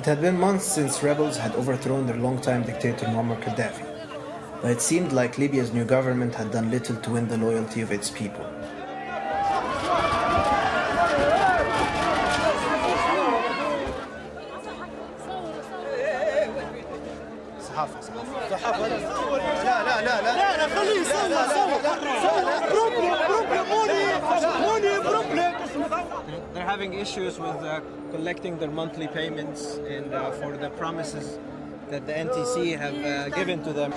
It had been months since rebels had overthrown their longtime dictator Muammar Gadhafi, but it seemed like Libya's new government had done little to win the loyalty of its people. They're having issues with collecting their monthly payments and for the promises that the NTC have given to them.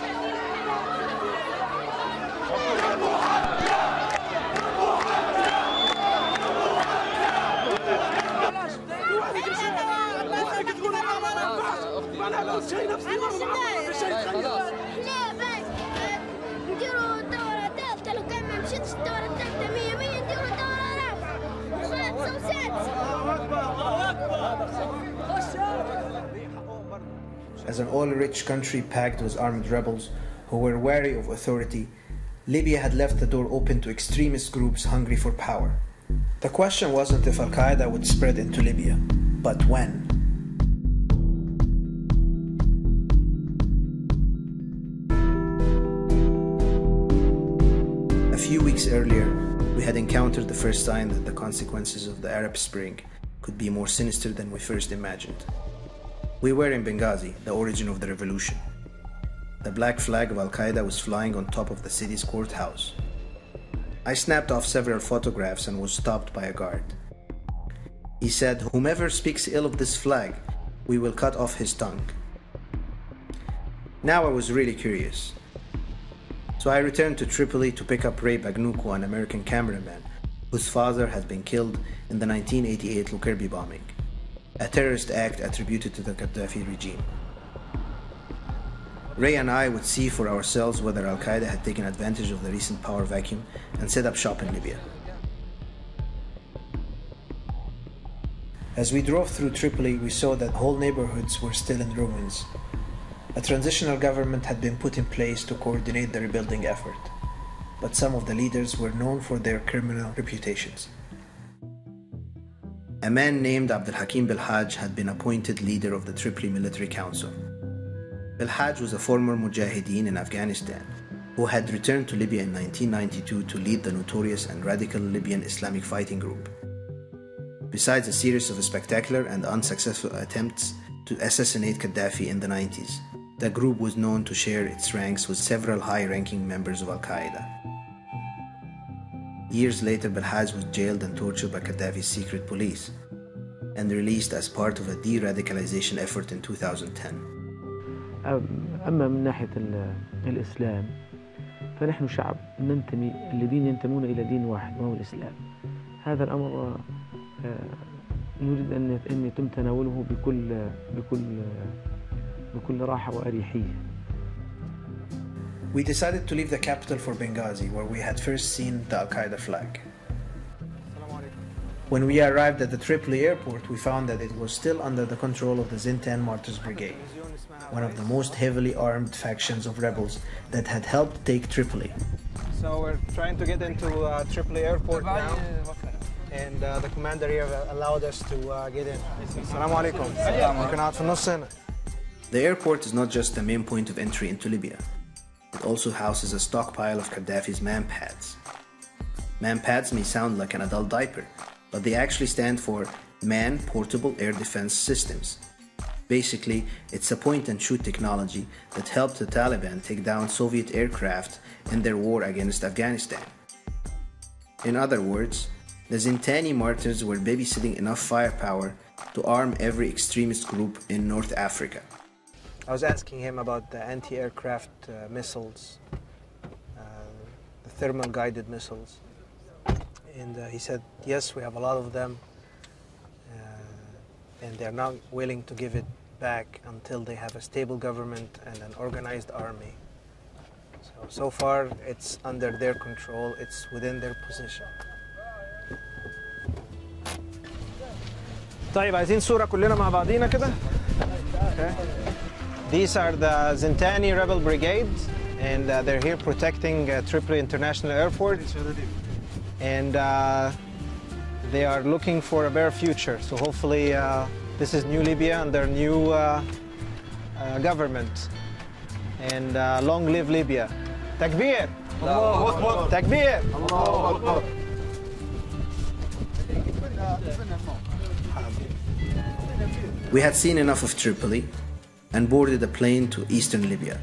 As an oil-rich country packed with armed rebels who were wary of authority, Libya had left the door open to extremist groups hungry for power. The question wasn't if Al-Qaeda would spread into Libya, but when. A few weeks earlier, we had encountered the first sign that the consequences of the Arab Spring could be more sinister than we first imagined. We were in Benghazi, the origin of the revolution. The black flag of Al-Qaeda was flying on top of the city's courthouse. I snapped off several photographs and was stopped by a guard. He said, "Whomever speaks ill of this flag, we will cut off his tongue." Now I was really curious. So I returned to Tripoli to pick up Ray Bagnuku, an American cameraman whose father had been killed in the 1988 Lockerbie bombing, a terrorist act attributed to the Gadhafi regime. Ray and I would see for ourselves whether Al-Qaeda had taken advantage of the recent power vacuum and set up shop in Libya. As we drove through Tripoli, we saw that whole neighborhoods were still in ruins. A transitional government had been put in place to coordinate the rebuilding effort, but some of the leaders were known for their criminal reputations. A man named Abdel Hakim Belhaj had been appointed leader of the Tripoli Military Council. Belhaj was a former mujahideen in Afghanistan who had returned to Libya in 1992 to lead the notorious and radical Libyan Islamic Fighting Group. Besides a series of spectacular and unsuccessful attempts to assassinate Gaddafi in the 90s, the group was known to share its ranks with several high-ranking members of Al-Qaeda. Years later, Belhaj was jailed and tortured by Gaddafi's secret police and released as part of a de-radicalization effort in 2010. أما من ناحية الإسلام فنحن شعب ننتمي الذين ينتمون إلى دين واحد وهو الإسلام. هذا الأمر نريد أن يتم تناوله بكل راحة وأريحية. We decided to leave the capital for Benghazi, where we had first seen the Al-Qaeda flag. When we arrived at the Tripoli airport, we found that it was still under the control of the Zintan Martyrs Brigade, one of the most heavily armed factions of rebels that had helped take Tripoli. So we're trying to get into Tripoli airport now, and the commander here allowed us to get in. Assalamu alaikum. The airport is not just the main point of entry into Libya. It also houses a stockpile of Gaddafi's man-pads. Man-pads may sound like an adult diaper, but they actually stand for Man Portable Air Defense Systems. Basically, it's a point-and-shoot technology that helped the Taliban take down Soviet aircraft in their war against Afghanistan. In other words, the Zintani martyrs were babysitting enough firepower to arm every extremist group in North Africa. I was asking him about the anti-aircraft missiles, the thermal guided missiles, and he said, yes, we have a lot of them, and they're not willing to give it back until they have a stable government and an organized army. So far, it's under their control, it's within their position. طيب عايزين صورة كلنا مع بعضينا كده. Okay. These are the Zintani Rebel Brigade, and they're here protecting Tripoli International Airport. And They are looking for a better future. So hopefully this is New Libya and their new government. And long live Libya. Takbir! Takbir! We had seen enough of Tripoli and boarded a plane to eastern Libya.